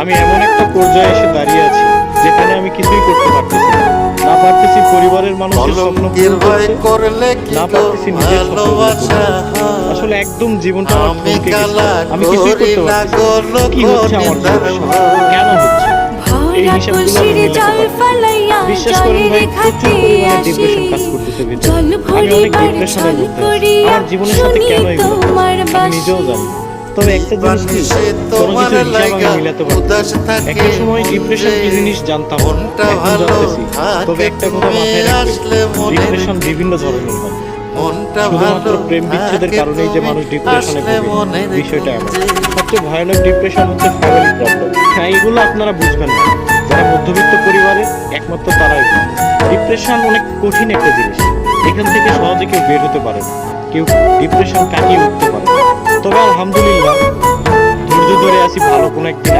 আমি এমন একটা পর্যায়ে এসে দাঁড়িয়ে আছি যেখানে আমি কিছুই করতে পারতেছি না। না পারতেছি পরিবারের মানুষের স্বপ্ন পূরণ করতে, না পারতেছি নিজের স্বপ্ন পূরণ করতে। আসলে একদম জীবনটা আমার থমকে গেছে। আমি কিছুই করতে পারতেছি না। কি হচ্ছে আমার জীবনের সাথে? কেন হচ্ছে? এই হিসাবগুলো আমি মিলাতে পারতেছি না। বিশ্বাস করেন ভাই, প্রচুর পরিমাণে ডিপ্রেশন কাজ করতেছে ভিতরে। আমি অনেক ডিপ্রেশনের মধ্যে আছি। আমার জীবনের সাথে কেন এগুলো হচ্ছে আমি নিজেও জানি না। তবে একটা জিনিস কি, কোনো কিছুর হিসাব আমি মিলাতে পারতেছি না। একটা সময় ডিপ্রেশন কি জিনিস জানতাম না, এখন জানতেছি। তবে একটা কথা মাথায় রাখবেন, ডিপ্রেশন বিভিন্ন ধরনের হয়। শুধুমাত্র প্রেম বিচ্ছেদের কারণেই যে মানুষ ডিপ্রেশনে ভোগে, বিষয়টা এমন। সবচেয়ে ভয়ানক ডিপ্রেশন হচ্ছে ফ্যামিলি প্রবলেম। হ্যাঁ, এগুলো আপনারা বুঝবেন না। যারা মধ্যবিত্ত পরিবারের, একমাত্র তারাই বুঝবে। ডিপ্রেশন অনেক কঠিন একটা জিনিস। এখান থেকে সহজে কেউ বের হতে পারে না, কেউ ডিপ্রেশন কাটিয়ে উঠতে পারে না। তবে আলহামদুলিল্লাহ, ধৈর্য ধরে আছি, ভালো কোনো একদিন